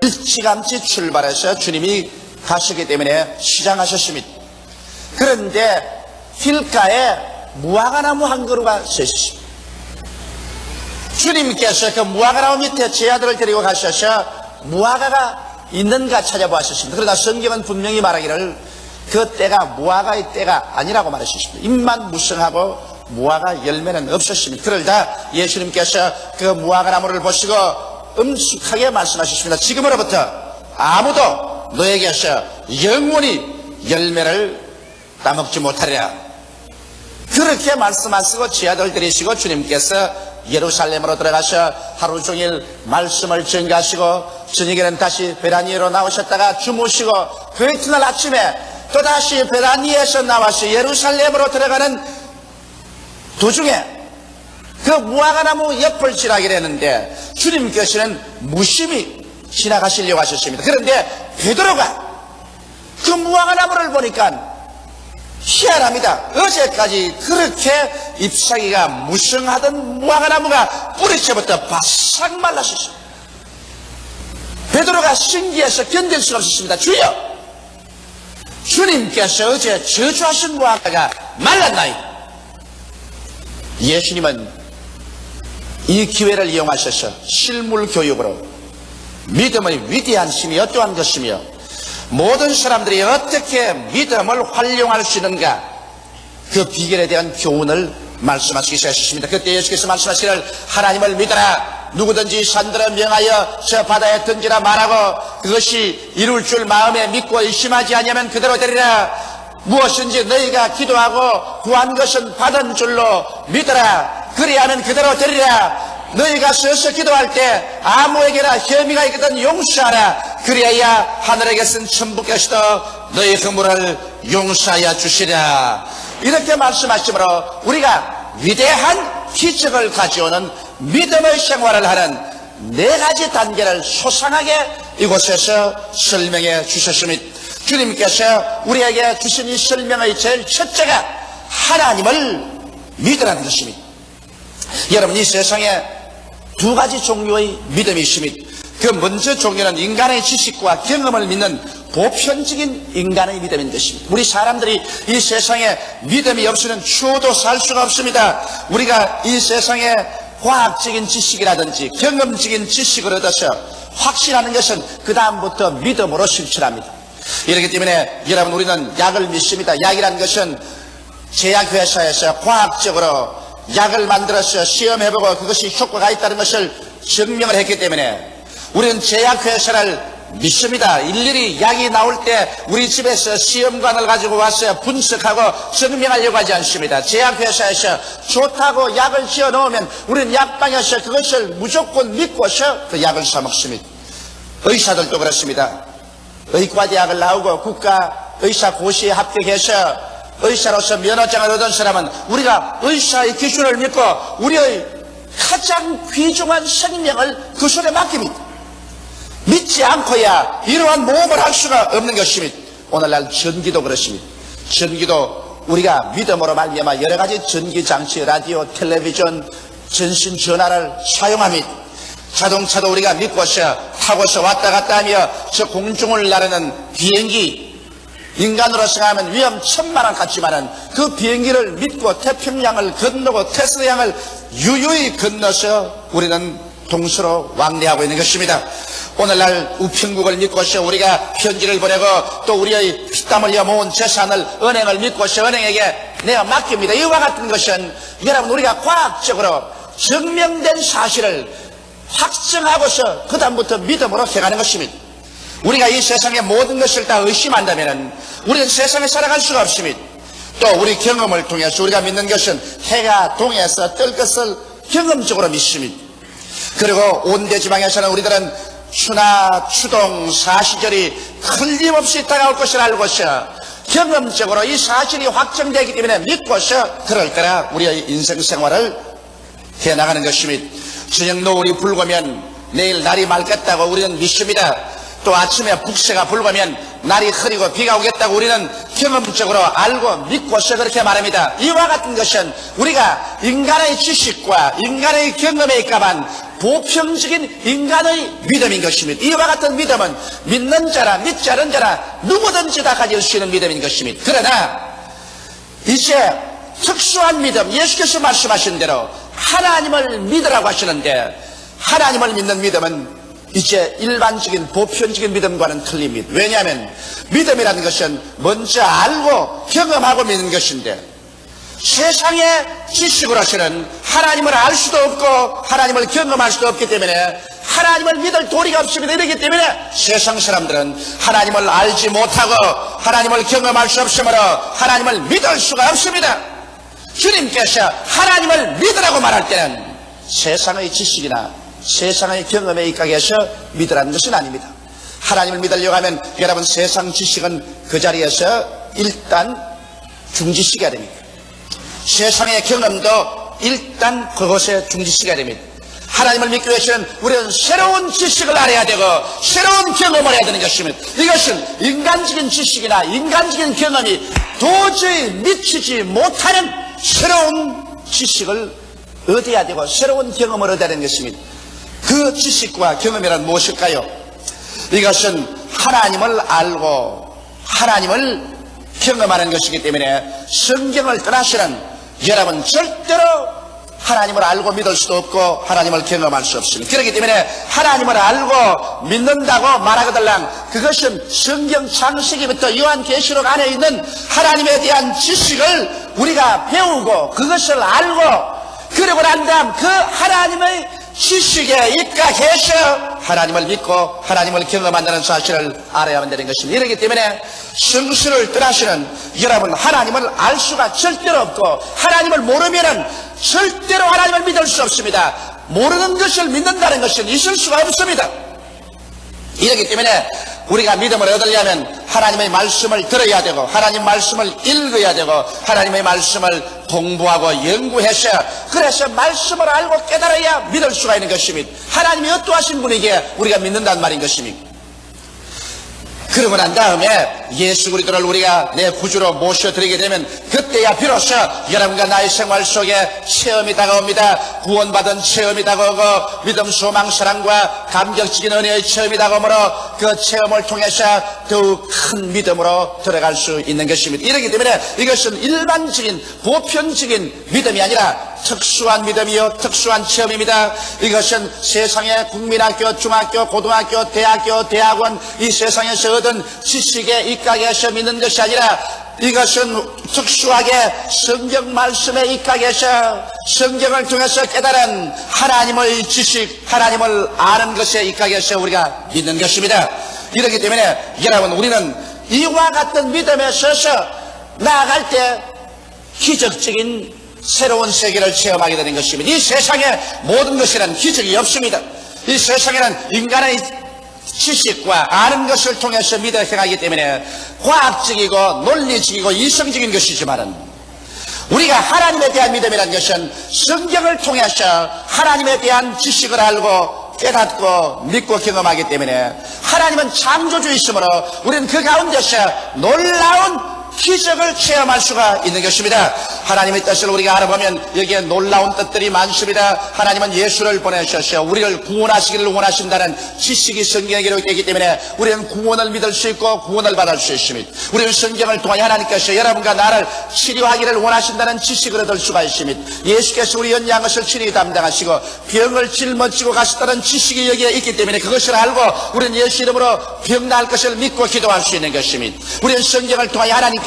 일찌감치 출발해서 주님이 가시기 때문에 시장하셨습니다. 그런데 길가에 무화과나무 한 그루가 서 있습니다. 주님께서 그 무화과나무 밑에 제 아들을 데리고 가셔서 무화과가 있는가 찾아보았습니다. 그러나 성경은 분명히 말하기를 그 때가 무화과의 때가 아니라고 말하셨습니다. 잎만 무성하고 무화과 열매는 없었습니다. 그러다 예수님께서 그 무화과나무를 보시고 엄숙하게 말씀하셨습니다. 지금으로부터 아무도 너에게서 영원히 열매를 따먹지 못하리라. 그렇게 말씀하시고 제 아들 데리시고 주님께서 예루살렘으로 들어가서 하루 종일 말씀을 전가하시고 저녁에는 다시 베다니로 나오셨다가 주무시고 그 이튿날 아침에 또다시 베다니에서 나와서 예루살렘으로 들어가는 도중에 그 무화과나무 옆을 지나게 되는데 주님께서는 무심히 지나가시려고 하셨습니다. 그런데 베드로가 그 무화과나무를 보니까 희한합니다. 어제까지 그렇게 잎사귀가 무성하던 무화과나무가 뿌리채부터 바싹 말랐었습니다. 베드로가 신기해서 견딜 수가 없었습니다. 주여, 주님께서 어제 저주하신 무화과가 말랐나이다. 예수님은 이 기회를 이용하셔서 실물 교육으로 믿음의 위대한 힘이 어떠한 것이며 모든 사람들이 어떻게 믿음을 활용할 수 있는가, 그 비결에 대한 교훈을 말씀하시기 시작하셨습니다. 그때 예수께서 말씀하시기를 하나님을 믿어라. 누구든지 산들을 명하여 저 바다에 던지라 말하고 그것이 이룰 줄 마음에 믿고 의심하지 아니하면 그대로 되리라. 무엇인지 너희가 기도하고 구한 것은 받은 줄로 믿어라. 그리하면 그대로 되리라. 너희가 서서 기도할 때 아무에게나 혐의가 있거든 용서하라. 그리하여 하늘에 계신 천부께서도 너희 허물을 용서하여 주시라. 이렇게 말씀하시므로 우리가 위대한 기적을 가져오는 믿음의 생활을 하는 네 가지 단계를 소상하게 이곳에서 설명해 주셨습니다. 주님께서 우리에게 주신 이 설명의 제일 첫째가 하나님을 믿으라는 것입니다. 여러분, 이 세상에 두 가지 종류의 믿음이 있습니다. 그 먼저 종류는 인간의 지식과 경험을 믿는 보편적인 인간의 믿음인 것입니다. 우리 사람들이 이 세상에 믿음이 없이는 추워도 살 수가 없습니다. 우리가 이 세상에 과학적인 지식이라든지 경험적인 지식을 얻어서 확신하는 것은 그 다음부터 믿음으로 실천합니다. 이렇기 때문에 여러분, 우리는 약을 믿습니다. 약이라는 것은 제약회사에서 과학적으로 약을 만들어서 시험해보고 그것이 효과가 있다는 것을 증명을 했기 때문에 우리는 제약회사를 믿습니다. 일일이 약이 나올 때 우리 집에서 시험관을 가지고 와서 분석하고 증명하려고 하지 않습니다. 제약회사에서 좋다고 약을 지어 놓으면 우리는 약방에서 그것을 무조건 믿고서 그 약을 사 먹습니다. 의사들도 그렇습니다. 의과대학을 나오고 국가의사고시에 합격해서 의사로서 면허장을 얻은 사람은 우리가 의사의 기준을 믿고 우리의 가장 귀중한 생명을 그 손에 맡깁니다. 믿지 않고야 이러한 모험을 할 수가 없는 것입니다. 오늘날 전기도 그렇습니다. 전기도 우리가 믿음으로 말미암아 여러 가지 전기장치, 라디오, 텔레비전, 전신전화를 사용합니다. 자동차도 우리가 믿고서 타고서 왔다 갔다 하며 저 공중을 나르는 비행기, 인간으로 생각하면 위험천만한 같지만은 그 비행기를 믿고 태평양을 건너고 테슬라양을 유유히 건너서 우리는 동서로 왕래하고 있는 것입니다. 오늘날 우편국을 믿고서 우리가 편지를 보내고 또 우리의 피땀 흘려 모은 재산을 은행을 믿고서 은행에게 내가 맡깁니다. 이와 같은 것은 여러분, 우리가 과학적으로 증명된 사실을 확정하고서 그 다음부터 믿음으로 해가는 것입니다. 우리가 이 세상의 모든 것을 다 의심한다면 우리는 세상에 살아갈 수가 없습니다. 또 우리 경험을 통해서 우리가 믿는 것은 해가 동해서 뜰 것을 경험적으로 믿습니다. 그리고 온대지방에서는 우리들은 추나 추동 사시절이 틀림없이 다가올 것을 알고서 경험적으로 이 사실이 확정되기 때문에 믿고서 그럴 거라 우리의 인생 생활을 해나가는 것입니다. 저녁 노을이 붉으면 내일 날이 맑겠다고 우리는 믿습니다. 또 아침에 북새가 붉으면 날이 흐리고 비가 오겠다고 우리는 경험적으로 알고 믿고서 그렇게 말합니다. 이와 같은 것은 우리가 인간의 지식과 인간의 경험에 있감한 보편적인 인간의 믿음인 것입니다. 이와 같은 믿음은 믿는 자라 믿지 않은 자라 누구든지 다 가질 수 있는 믿음인 것입니다. 그러나 이제 특수한 믿음, 예수께서 말씀하신 대로 하나님을 믿으라고 하시는데, 하나님을 믿는 믿음은 이제 일반적인 보편적인 믿음과는 틀립니다. 왜냐하면 믿음이라는 것은 먼저 알고 경험하고 믿는 것인데, 세상의 지식으로서는 하나님을 알 수도 없고 하나님을 경험할 수도 없기 때문에 하나님을 믿을 도리가 없습니다. 이렇기 때문에 세상 사람들은 하나님을 알지 못하고 하나님을 경험할 수 없으므로 하나님을 믿을 수가 없습니다. 주님께서 하나님을 믿으라고 말할 때는 세상의 지식이나 세상의 경험에 입각해서 믿으라는 것은 아닙니다. 하나님을 믿으려고 하면 여러분 세상 지식은 그 자리에서 일단 중지시켜야 됩니다. 세상의 경험도 일단 그것에 중지시켜야 됩니다. 하나님을 믿기 위해서는 우리는 새로운 지식을 알아야 되고 새로운 경험을 해야 되는 것입니다. 이것은 인간적인 지식이나 인간적인 경험이 도저히 미치지 못하는 새로운 지식을 얻어야 되고 새로운 경험을 얻어야 되는 것입니다. 그 지식과 경험이란 무엇일까요? 이것은 하나님을 알고 하나님을 경험하는 것이기 때문에 성경을 떠나서는 여러분 절대로 하나님을 알고 믿을 수도 없고 하나님을 경험할 수 없습니다. 그렇기 때문에 하나님을 알고 믿는다고 말하거들랑 그것은 성경 창세기부터 요한계시록 안에 있는 하나님에 대한 지식을 우리가 배우고 그것을 알고 그러고 난 다음 그 하나님의 지식에 입각해서 하나님을 믿고 하나님을 경험한다는 사실을 알아야만 되는 것입니다. 이렇기 때문에 성수를 떠나시는 여러분 하나님을 알 수가 절대로 없고 하나님을 모르면은 절대로 하나님을 믿을 수 없습니다. 모르는 것을 믿는다는 것은 있을 수가 없습니다. 이렇기 때문에 우리가 믿음을 얻으려면 하나님의 말씀을 들어야 되고 하나님 말씀을 읽어야 되고 하나님의 말씀을 공부하고 연구해서 그래서 말씀을 알고 깨달아야 믿을 수가 있는 것입니다. 하나님이 어떠하신 분에게 우리가 믿는다는 말인 것입니다. 그러고 난 다음에 예수 그리스도를 우리가 내 구주로 모셔드리게 되면 그때야 비로소 여러분과 나의 생활 속에 체험이 다가옵니다. 구원받은 체험이 다가오고 믿음, 소망, 사랑과 감격적인 은혜의 체험이 다가오므로 그 체험을 통해서 더욱 큰 믿음으로 들어갈 수 있는 것입니다. 이렇기 때문에 이것은 일반적인 보편적인 믿음이 아니라 특수한 믿음이요 특수한 체험입니다. 이것은 세상의 국민학교, 중학교, 고등학교, 대학교, 대학원 이 세상에서 얻은 지식에 입각해서 믿는 것이 아니라 이것은 특수하게 성경 말씀에 입각해서 성경을 통해서 깨달은 하나님의 지식, 하나님을 아는 것에 입각해서 우리가 믿는 것입니다. 이렇기 때문에 여러분 우리는 이와 같은 믿음에 서서 나아갈 때 기적적인 새로운 세계를 체험하게 되는 것입니다. 이 세상에 모든 것이란 기적이 없습니다. 이 세상에는 인간의 지식과 아는 것을 통해서 믿어 행하기 때문에 과학적이고 논리적이고 이성적인 것이지만은 우리가 하나님에 대한 믿음이라는 것은 성경을 통해서 하나님에 대한 지식을 알고 깨닫고 믿고 경험하기 때문에 하나님은 창조주이시므로 우리는 그 가운데서 놀라운 기적을 체험할 수가 있는 것입니다. 하나님의 뜻을 우리가 알아보면 여기에 놀라운 뜻들이 많습니다. 하나님은 예수를 보내셔서 우리를 구원하시기를 원하신다는 지식이 성경에 기록되기 때문에 우리는 구원을 믿을 수 있고 구원을 받을 수 있습니다. 우리는 성경을 통해 하나님께서 여러분과 나를 치료하기를 원하신다는 지식을 얻을 수가 있습니다. 예수께서 우리 연약한 것을 친히 담당하시고 병을 짊어지고 가셨다는 지식이 여기에 있기 때문에 그것을 알고 우리는 예수 이름으로 병 나을 것을 믿고 기도할 수 있는 것입니다. 우리는 성경을 통해 하나님께서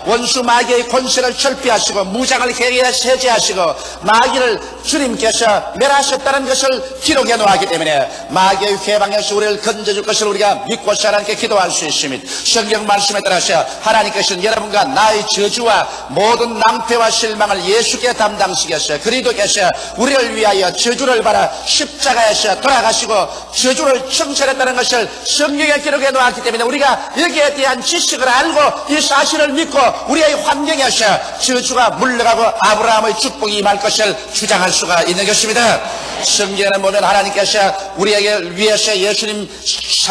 원수 마귀의 권세를 철폐하시고 무장을 개개에 세제하시고 마귀를 주님께서 멸하셨다는 것을 기록해 놓았기 때문에 마귀의 회방에서 우리를 건져줄 것을 우리가 믿고 하나님께 기도할 수 있습니다. 성경 말씀에 따라서 하나님께서는 여러분과 나의 저주와 모든 낭패와 실망을 예수께 담당시켜서 그리스도께서 우리를 위하여 저주를 받아 십자가에서 돌아가시고 저주를 청천했다는 것을 성경에 기록해 놓았기 때문에 우리가 여기에 대한 지식을 알고 이 사실을 믿고 우리의 환경에서 저주가 물러가고 아브라함의 축복이 임할 것을 주장할 수가 있는 것입니다. 성경에는 보면 하나님께서 우리에게 위해서 예수님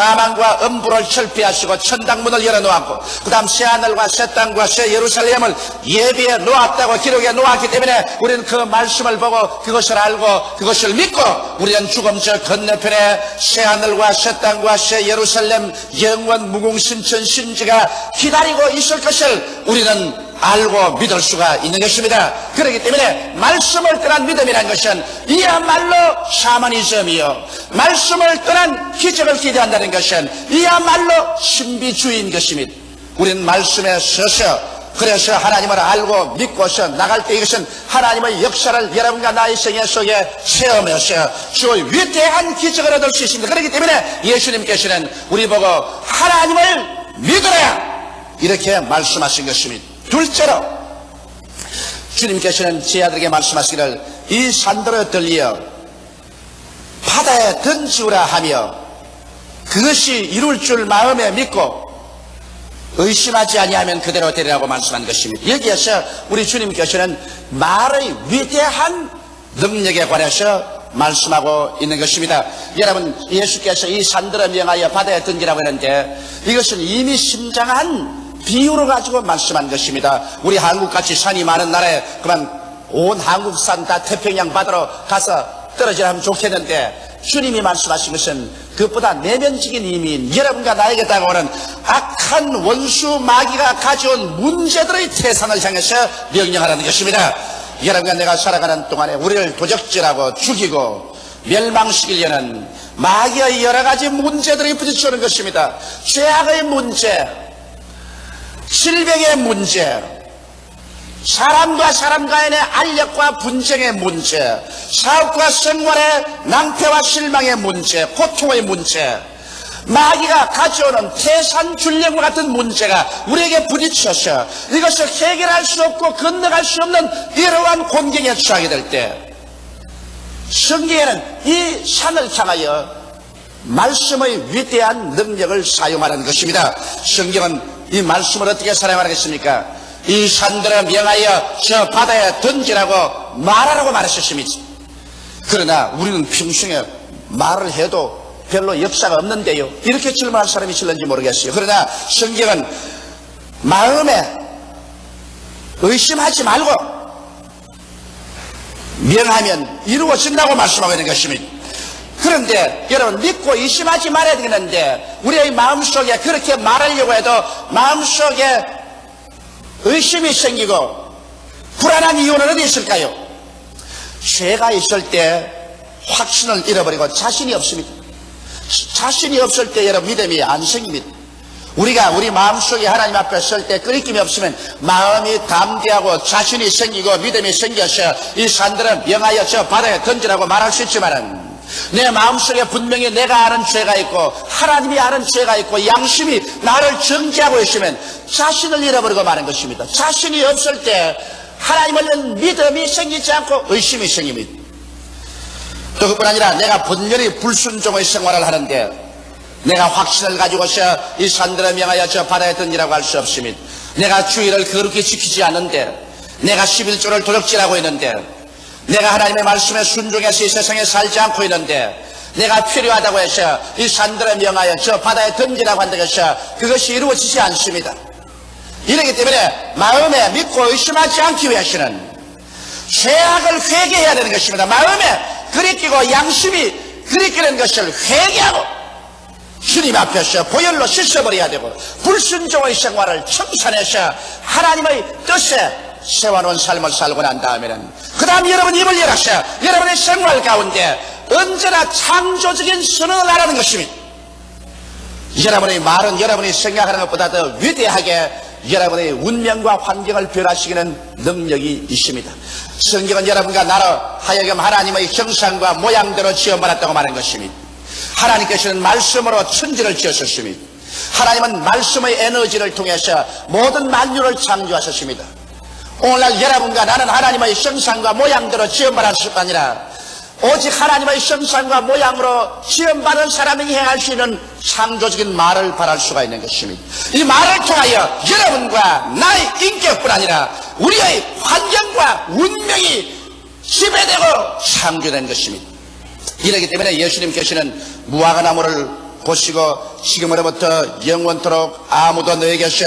사망과 음부를 철폐하시고 천당문을 열어놓았고 그 다음 새하늘과 새 땅과 새 예루살렘을 예비해 놓았다고 기록해 놓았기 때문에 우리는 그 말씀을 보고 그것을 알고 그것을 믿고 우리는 죽음 저 건너편에 새하늘과 새 땅과 새 예루살렘 영원 무궁신천 신지가 기다리고 있을 것을 우리는 알고 믿을 수가 있는 것입니다. 그렇기 때문에 말씀을 떠난 믿음이라는 것은 이야말로 샤머니즘이요, 말씀을 떠난 기적을 기대한다는 것은 이야말로 신비주의인 것입니다. 우리는 말씀에 서서 그래서 하나님을 알고 믿고서 나갈 때 이것은 하나님의 역사를 여러분과 나의 생애 속에 체험해서 주의 위대한 기적을 얻을 수 있습니다. 그렇기 때문에 예수님께서는 우리 보고 하나님을 믿으라 이렇게 말씀하신 것입니다. 둘째로 주님께서는 제 아들에게 말씀하시기를 이 산들을 들리어 바다에 던지우라 하며 그것이 이룰 줄 마음에 믿고 의심하지 아니하면 그대로 되리라고 말씀한 것입니다. 여기에서 우리 주님께서는 말의 위대한 능력에 관해서 말씀하고 있는 것입니다. 여러분, 예수께서 이 산들을 명하여 바다에 던지라고 했는데 이것은 이미 심장한 비유로 가지고 말씀한 것입니다. 우리 한국같이 산이 많은 나라에 그만 온 한국산 다 태평양 바다로 가서 떨어지라면 좋겠는데 주님이 말씀하신 것은 그것보다 내면적인 의미인 여러분과 나에게 다가오는 악한 원수 마귀가 가져온 문제들의 태산을 향해서 명령하라는 것입니다. 여러분과 내가 살아가는 동안에 우리를 도적질하고 죽이고 멸망시키려는 마귀의 여러 가지 문제들이 부딪혀오는 것입니다. 죄악의 문제, 질병의 문제, 사람과 사람 간의 알력과 분쟁의 문제, 사업과 생활의 낭패와 실망의 문제, 고통의 문제, 마귀가 가져오는 태산줄령과 같은 문제가 우리에게 부딪혀서 이것을 해결할 수 없고 건너갈 수 없는 이러한 곤경에 처하게 될 때 성경에는 이 산을 향하여 말씀의 위대한 능력을 사용하는 것입니다. 성경은 이 말씀을 어떻게 사용하겠습니까? 이 산들을 명하여 저 바다에 던지라고 말하라고 말하셨습니다. 그러나 우리는 평생에 말을 해도 별로 역사가 없는데요, 이렇게 질문할 사람이 있을는지 모르겠어요. 그러나 성경은 마음에 의심하지 말고 명하면 이루어진다고 말씀하고 있는 것입니다. 그런데 여러분, 믿고 의심하지 말아야 되는데 우리의 마음속에 그렇게 말하려고 해도 마음속에 의심이 생기고 불안한 이유는 어디 있을까요? 죄가 있을 때 확신을 잃어버리고 자신이 없습니다. 자신이 없을 때 여러분 믿음이 안 생깁니다. 우리가 우리 마음속에 하나님 앞에 설 때 끄리낌이 없으면 마음이 담대하고 자신이 생기고 믿음이 생겨서 이 산들은 명하여 저 바다에 던지라고 말할 수 있지만은 내 마음속에 분명히 내가 아는 죄가 있고 하나님이 아는 죄가 있고 양심이 나를 정죄하고 있으면 자신을 잃어버리고 마는 것입니다. 자신이 없을 때 하나님을 믿음이 생기지 않고 의심이 생깁니다. 또 그뿐 아니라 내가 분명히 불순종의 생활을 하는데 내가 확신을 가지고서 이 산들을 명하여 저 바다에 던지라고 할 수 없습니다. 내가 주의를 거룩히 지키지 않는데, 내가 11조를 도적질하고 있는데, 내가 하나님의 말씀에 순종해서 이 세상에 살지 않고 있는데, 내가 필요하다고 해서 이 산들을 명하여 저 바다에 던지라고 한다고 해서 그것이 이루어지지 않습니다. 이렇기 때문에 마음에 믿고 의심하지 않기 위해서는 죄악을 회개해야 되는 것입니다. 마음에 그리끼고 양심이 그리끼는 것을 회개하고 주님 앞에서 보혈로 씻어버려야 되고 불순종의 생활을 청산해서 하나님의 뜻에 세워놓은 삶을 살고 난 다음에는 그 다음 여러분 입을 열어서 여러분의 생활 가운데 언제나 창조적인 선언을 하라는 것입니다. 여러분의 말은 여러분이 생각하는 것보다 더 위대하게 여러분의 운명과 환경을 변화시키는 능력이 있습니다. 성경은 여러분과 나로 하여금 하나님의 형상과 모양대로 지어받았다고 말하는 것입니다. 하나님께서는 말씀으로 천지를 지으셨습니다. 하나님은 말씀의 에너지를 통해서 모든 만유를 창조하셨습니다. 오늘날 여러분과 나는 하나님의 형상과 모양대로 지음받을 수가 아니라 오직 하나님의 형상과 모양으로 지음받은 사람이 행할 수 있는 창조적인 말을 바랄 수가 있는 것입니다. 이 말을 통하여 여러분과 나의 인격뿐 아니라 우리의 환경과 운명이 지배되고 창조된 것입니다. 이렇기 때문에 예수님께서는 무화과나무를 보시고 지금으로부터 영원토록 아무도 너에게서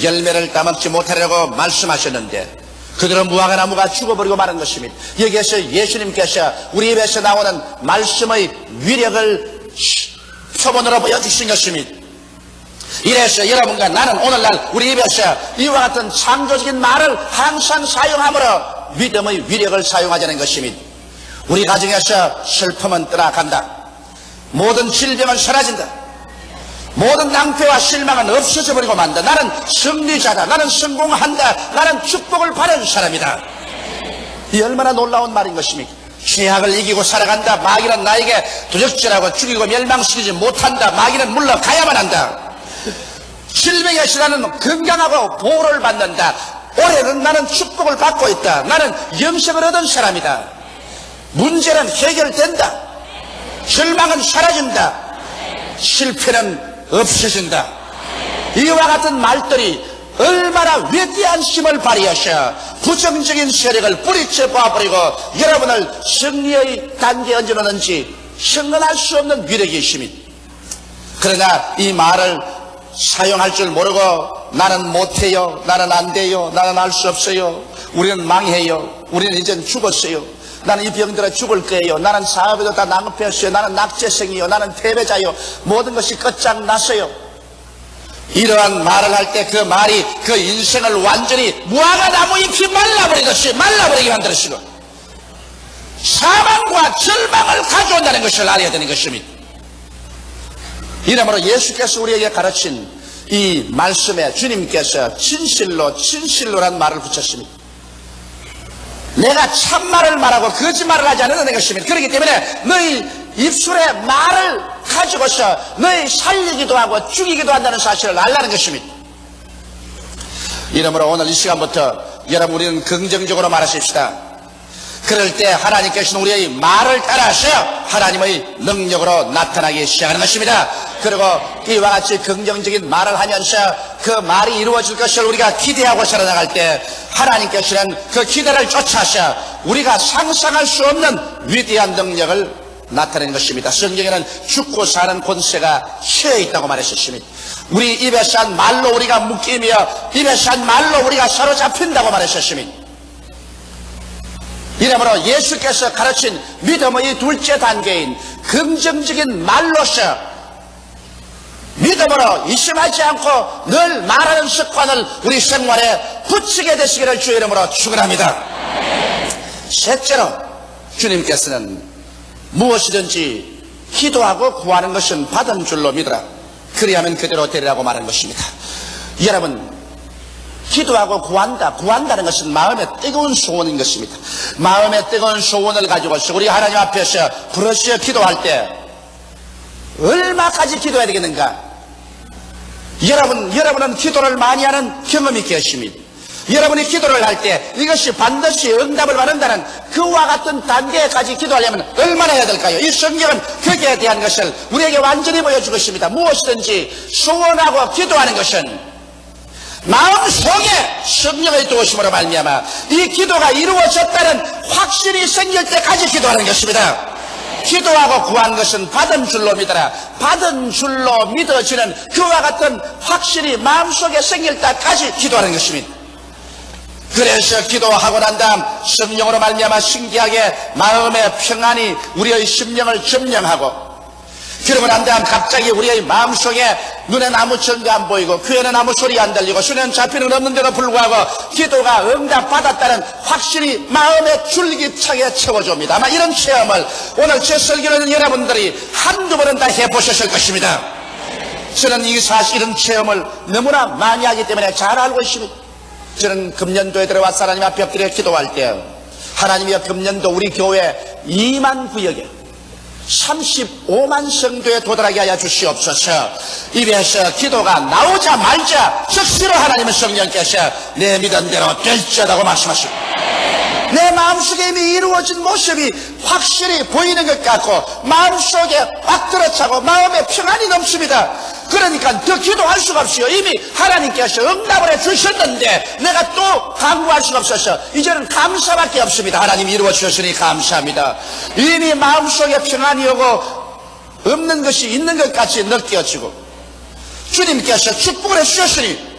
열매를 따먹지 못하려고 말씀하셨는데 그들은 무화과 나무가 죽어버리고 마는 것입니다. 여기에서 예수님께서 우리 입에서 나오는 말씀의 위력을 표본으로 보여주신 것입니다. 이래서 여러분과 나는 오늘날 우리 입에서 이와 같은 창조적인 말을 항상 사용함으로 믿음의 위력을 사용하자는 것입니다. 우리 가정에서 슬픔은 떠나간다. 모든 질병은 사라진다. 모든 낭패와 실망은 없어져 버리고 만다. 나는 승리자다. 나는 성공한다. 나는 축복을 받은 사람이다. 이 얼마나 놀라운 말인 것입니까? 죄악을 이기고 살아간다. 마귀는 나에게 도적질하고 죽이고 멸망시키지 못한다. 마귀는 물러가야만 한다. 질병에서 나는 건강하고 보호를 받는다. 올해는 나는 축복을 받고 있다. 나는 영생을 얻은 사람이다. 문제는 해결된다. 절망은 사라진다. 실패는 없어진다. 이와 같은 말들이 얼마나 위대한 힘을 발휘하셔 부정적인 세력을 뿌리쳐 봐버리고 여러분을 승리의 단계에 얹어놓는지 형언할 수 없는 위력이 있습니다. 그러나 이 말을 사용할 줄 모르고 나는 못해요, 나는 안 돼요, 나는 할 수 없어요, 우리는 망해요, 우리는 이젠 죽었어요, 나는 이 병들어 죽을 거예요, 나는 사업에도 다 낭패했어요, 나는 낙제생이요, 나는 패배자요, 모든 것이 끝장났어요. 이러한 말을 할 때 그 말이 그 인생을 완전히 무화과 나무 잎이 말라버리듯이 말라버리게 만들어지고 사망과 절망을 가져온다는 것을 알아야 되는 것입니다. 이러므로 예수께서 우리에게 가르친 이 말씀에 주님께서 진실로란 말을 붙였습니다. 내가 참말을 말하고 거짓말을 하지 않는 것입니다. 그렇기 때문에 너희 입술에 말을 가지고서 너희 살리기도 하고 죽이기도 한다는 사실을 알라는 것입니다. 이러므로 오늘 이 시간부터 여러분 우리는 긍정적으로 말하십시다. 그럴 때 하나님께서는 우리의 말을 따라서 하나님의 능력으로 나타나기 시작하는 것입니다. 그리고 이와 같이 긍정적인 말을 하면서 그 말이 이루어질 것을 우리가 기대하고 살아나갈 때 하나님께서는 그 기대를 쫓아서 우리가 상상할 수 없는 위대한 능력을 나타내는 것입니다. 성경에는 죽고 사는 권세가 혀에 있다고 말했었습니다. 우리 입에서 한 말로 우리가 묶이며 입에서 한 말로 우리가 사로잡힌다고 말했었습니다. 이러므로 예수께서 가르친 믿음의 둘째 단계인 긍정적인 말로서 믿음으로 의심하지 않고 늘 말하는 습관을 우리 생활에 붙이게 되시기를 주의 이름으로 축원합니다. 셋째로 주님께서는 무엇이든지 기도하고 구하는 것은 받은 줄로 믿으라. 그리하면 그대로 되리라고 말한 것입니다. 여러분, 기도하고 구한다는 것은 마음의 뜨거운 소원인 것입니다. 마음의 뜨거운 소원을 가지고서 우리 하나님 앞에서 부르짖어 기도할 때 얼마까지 기도해야 되겠는가? 여러분은 기도를 많이 하는 경험이 계십니다. 여러분이 기도를 할 때 이것이 반드시 응답을 받는다는 그와 같은 단계까지 기도하려면 얼마나 해야 될까요? 이 성경은 거기에 대한 것을 우리에게 완전히 보여주고 있습니다. 무엇이든지 소원하고 기도하는 것은 마음속에 성령의 도우심으로 말미암아 이 기도가 이루어졌다는 확신이 생길 때까지 기도하는 것입니다. 기도하고 구한 것은 받은 줄로 믿어라. 받은 줄로 믿어지는 그와 같은 확신이 마음속에 생길 때까지 기도하는 것입니다. 그래서 기도하고 난 다음 성령으로 말미암아 신기하게 마음의 평안이 우리의 심령을 점령하고 그러고 난 다음 갑자기 우리의 마음속에 눈엔 아무 증거 안 보이고 귀에는 아무 소리 안 들리고 손에는 잡히는 없는데도 불구하고 기도가 응답받았다는 확신이 마음에 줄기차게 채워줍니다. 아마 이런 체험을 오늘 제 설교는 여러분들이 한두 번은 다 해보셨을 것입니다. 저는 이런 체험을 너무나 많이 하기 때문에 잘 알고 있습니다. 저는 금년도에 들어와서 하나님 앞에 엎드려 기도할 때 하나님이 금년도 우리 교회 2만 구역에 35만 성도에 도달하게 하여 주시옵소서. 입에서 기도가 나오자마자 즉시로 하나님의 성령께서 내 믿은 대로 될지어다고 말씀하시고 내 마음속에 이미 이루어진 모습이 확실히 보이는 것 같고 마음속에 꽉 들어차고 마음에 평안이 넘칩니다. 그러니까 더 기도할 수가 없어요. 이미 하나님께서 응답을 해주셨는데 내가 또 강구할 수가 없어서 이제는 감사밖에 없습니다. 하나님 이루어 주셨으니 감사합니다. 이미 마음속에 평안이 오고 없는 것이 있는 것 같이 느껴지고 주님께서 축복을 해주셨으니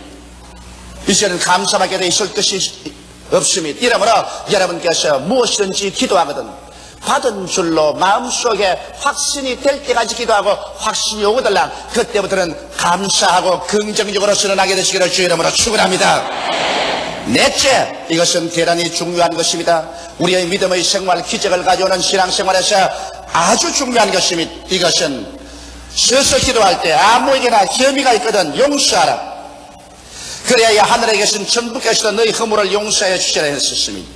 이제는 감사밖에 더 있을 것이 없습니다. 이러므로 여러분께서 무엇이든지 기도하거든 받은 줄로 마음속에 확신이 될 때까지 기도하고 확신이 오거들랑 그때부터는 감사하고 긍정적으로 선언하게 되시기를 주 이름으로 축원합니다. 넷째, 이것은 대단히 중요한 것입니다. 우리의 믿음의 생활, 기적을 가져오는 신앙생활에서 아주 중요한 것입니다. 이것은 서서 기도할 때 아무에게나 혐의가 있거든 용서하라. 그래야 하늘에 계신 천부께서도 너희 허물을 용서해 주시라 했었습니다.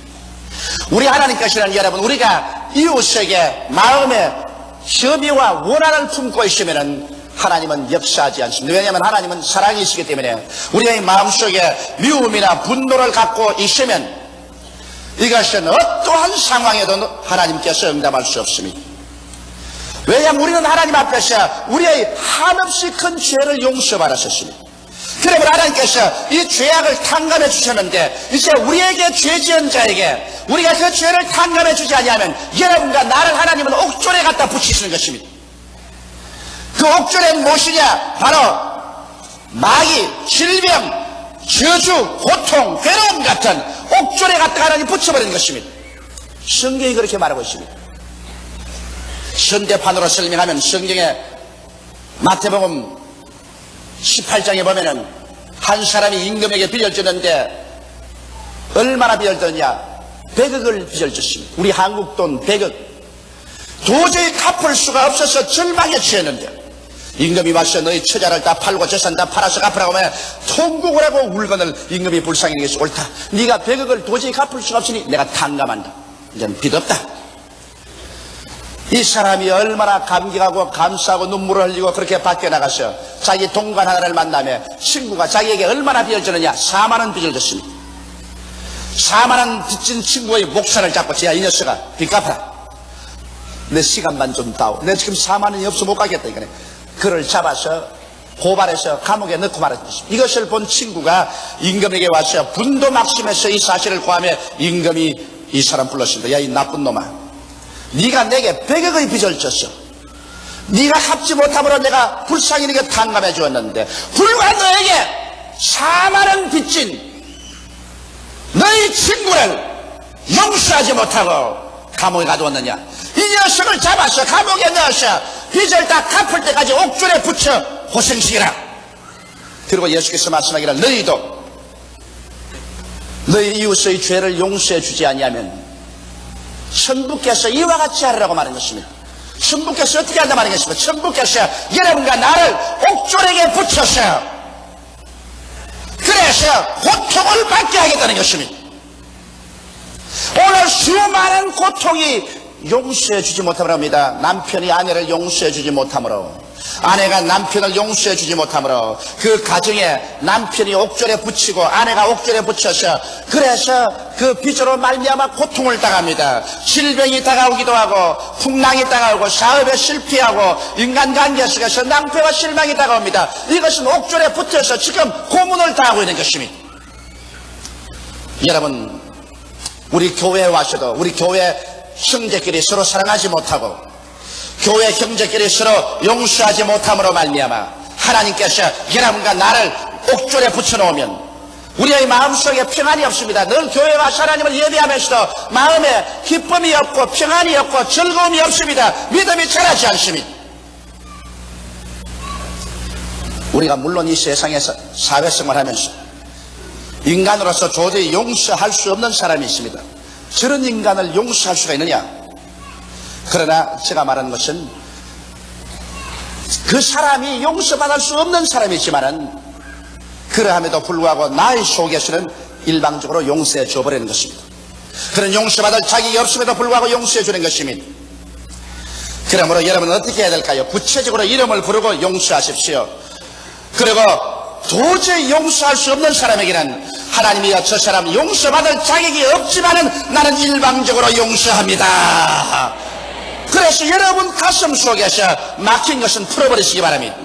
우리 하나님께서는 여러분 우리가 이웃에게 마음에 혐의와 원한을 품고 있으면 하나님은 역사하지 않습니다. 왜냐하면 하나님은 사랑이시기 때문에 우리의 마음속에 미움이나 분노를 갖고 있으면 이것은 어떠한 상황에도 하나님께서 응답할 수 없습니다. 왜냐하면 우리는 하나님 앞에서 우리의 한없이 큰 죄를 용서받았었습니다. 그러면 하나님께서 이 죄악을 탕감해 주셨는데 이제 우리에게 죄 지은 자에게 우리가 그 죄를 탕감해 주지 아니하면 여러분과 나를 하나님은 옥졸에 갖다 붙이시는 것입니다. 그 옥졸은 무엇이냐? 바로 마귀, 질병, 저주, 고통, 괴로움 같은 옥졸에 갖다 하나님 붙여버리는 것입니다. 성경이 그렇게 말하고 있습니다. 현대판으로 설명하면 성경에 마태복음 18장에 보면은 한 사람이 임금에게 빚을 졌는데 얼마나 빚을 졌냐? 100억을 빚을 졌습니다. 우리 한국 돈 100억. 도저히 갚을 수가 없어서 절망에 취했는데 임금이 와서 너희 처자를 다 팔고 재산 다 팔아서 갚으라고 하면 통곡을 하고 울거늘 임금이 불쌍히 여기서 옳다. 네가 100억을 도저히 갚을 수가 없으니 내가 탕감한다. 이제는 빚 없다. 이 사람이 얼마나 감격하고 감사하고 눈물을 흘리고 그렇게 밖에 나가서 자기 동관 하나를 만나며 친구가 자기에게 얼마나 빚을 졌느냐? 4만 원 빚을 졌습니다. 4만 원 빚진 친구의 목살을 잡고 야 이 녀석아 빚 갚아라. 내 시간만 좀 다오. 내 지금 4만 원이 없어 못 가겠다. 이거네. 그를 잡아서 고발해서 감옥에 넣고 말았습니다. 이것을 본 친구가 임금에게 와서 분도 막심해서 이 사실을 고하며 임금이 이 사람 불렀습니다. 야 이 나쁜 놈아, 네가 내게 100억의 빚을 졌어. 네가 갚지 못함으로 내가 불쌍히 네게 탕감해 주었는데 불과 너에게 4만 원 빚진 너희 친구를 용서하지 못하고 감옥에 가두었느냐? 이 녀석을 잡아서 감옥에 넣어서 빚을 다 갚을 때까지 옥졸에 붙여 고생시키라. 그리고 예수께서 말씀하기를 너희도 너희 이웃의 죄를 용서해 주지 아니하면 천부께서 이와 같이 하리라고 말한 것입니다. 천부께서 어떻게 한다 말한 것입니다. 천부께서 여러분과 나를 옥졸에게 붙여서 그래서 고통을 받게 하겠다는 것입니다. 오늘 수많은 고통이 용서해 주지 못함으로 합니다. 남편이 아내를 용서해 주지 못함으로, 아내가 남편을 용서해 주지 못함으로 그 가정에 남편이 옥졸에 붙이고 아내가 옥졸에 붙여서 그래서 그 빚으로 말미암아 고통을 당합니다. 질병이 다가오기도 하고 풍랑이 다가오고 사업에 실패하고 인간관계 속에서 낭패와 실망이 다가옵니다. 이것은 옥졸에 붙어서 지금 고문을 당하고 있는 것입니다. 여러분, 우리 교회에 와서도 우리 교회 형제끼리 서로 사랑하지 못하고 교회 형제끼리 서로 용서하지 못함으로 말미암아 하나님께서 여러분과 나를 옥졸에 붙여놓으면 우리의 마음속에 평안이 없습니다. 늘 교회에 와서 하나님을 예배하면서도 마음에 기쁨이 없고 평안이 없고 즐거움이 없습니다. 믿음이 자라지 않습니다. 우리가 물론 이 세상에서 사회생활하면서 인간으로서 도저히 용서할 수 없는 사람이 있습니다. 저런 인간을 용서할 수가 있느냐? 그러나 제가 말하는 것은 그 사람이 용서받을 수 없는 사람이지만은 그러함에도 불구하고 나의 속에서는 일방적으로 용서해 줘버리는 것입니다. 그런 용서받을 자격이 없음에도 불구하고 용서해 주는 것입니다. 그러므로 여러분은 어떻게 해야 될까요? 구체적으로 이름을 부르고 용서하십시오. 그리고 도저히 용서할 수 없는 사람에게는 하나님이 저 사람 용서받을 자격이 없지만은 나는 일방적으로 용서합니다. 그래서 여러분 가슴 속에서 막힌 것은 풀어버리시기 바랍니다.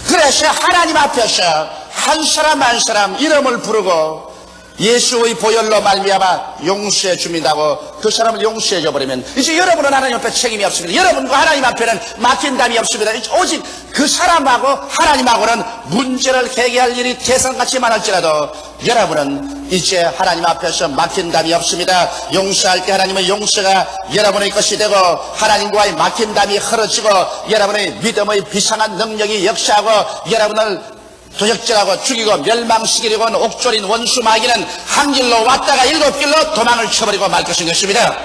그래서 하나님 앞에서 한 사람 한 사람 이름을 부르고 예수의 보혈로 말미암아 용서해 줍니다고 그 사람을 용서해 줘버리면 이제 여러분은 하나님 앞에 책임이 없습니다. 여러분과 하나님 앞에는 맡긴 담이 없습니다. 오직 그 사람하고 하나님하고는 문제를 해결할 일이 태산같이 많을지라도 여러분은 이제 하나님 앞에서 맡긴 담이 없습니다. 용서할 때 하나님의 용서가 여러분의 것이 되고 하나님과의 맡긴 담이 흐려지고 여러분의 믿음의 비상한 능력이 역사하고 여러분을 도적질하고 죽이고 멸망시키려고 하는 옥졸인 원수 마귀는 한 길로 왔다가 7길로 도망을 쳐버리고 말 것입니다.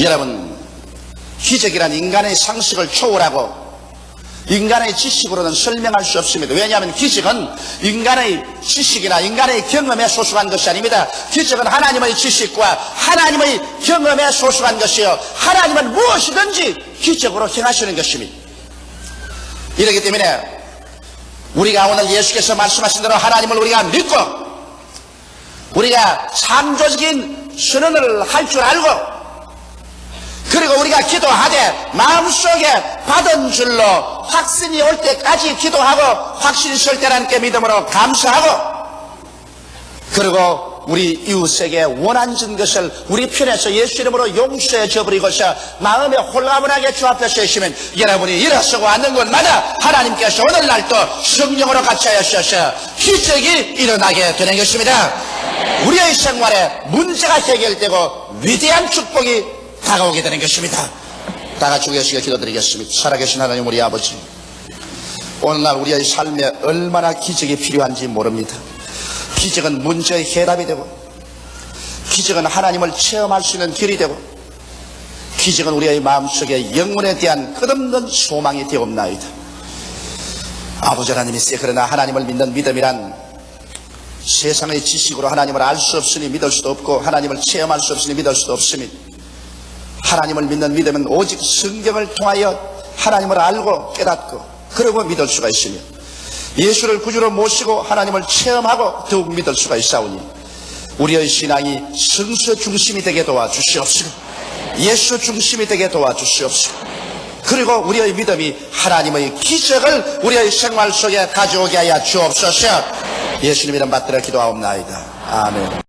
여러분, 기적이란 인간의 상식을 초월하고 인간의 지식으로는 설명할 수 없습니다. 왜냐하면 기적은 인간의 지식이나 인간의 경험에 소속한 것이 아닙니다. 기적은 하나님의 지식과 하나님의 경험에 소속한 것이요 하나님은 무엇이든지 기적으로 행하시는 것입니다. 이렇기 때문에 우리가 오늘 예수께서 말씀하신 대로 하나님을 우리가 믿고 우리가 창조적인 선언을 할 줄 알고 그리고 우리가 기도하되 마음속에 받은 줄로 확신이 올 때까지 기도하고 확신이 설 때라는 게 믿음으로 감사하고 그리고 우리 이웃에게 원한진 것을 우리 편에서 예수 이름으로 용서해 줘버리고서 마음에 홀가분하게 주 앞에 서시면 여러분이 일어서고 앉는 곳마다 하나님께서 오늘날도 성령으로 같이 하셔서 기적이 일어나게 되는 것입니다. 우리의 생활에 문제가 해결되고 위대한 축복이 다가오게 되는 것입니다. 다 같이 우리에게 기도드리겠습니다. 살아계신 하나님 우리 아버지, 오늘날 우리의 삶에 얼마나 기적이 필요한지 모릅니다. 기적은 문제의 해답이 되고 기적은 하나님을 체험할 수 있는 길이 되고 기적은 우리의 마음속에 영혼에 대한 끝없는 소망이 되옵나이다. 아버지 하나님이세 그러나 하나님을 믿는 믿음이란 세상의 지식으로 하나님을 알 수 없으니 믿을 수도 없고 하나님을 체험할 수 없으니 믿을 수도 없습니다. 하나님을 믿는 믿음은 오직 성경을 통하여 하나님을 알고 깨닫고 그러고 믿을 수가 있으며 예수를 구주로 모시고 하나님을 체험하고 더욱 믿을 수가 있사오니 우리의 신앙이 성서 중심이 되게 도와주시옵시고 예수 중심이 되게 도와주시옵시고 그리고 우리의 믿음이 하나님의 기적을 우리의 생활 속에 가져오게 하여 주옵소서. 예수님 이름 받들어 기도하옵나이다. 아멘.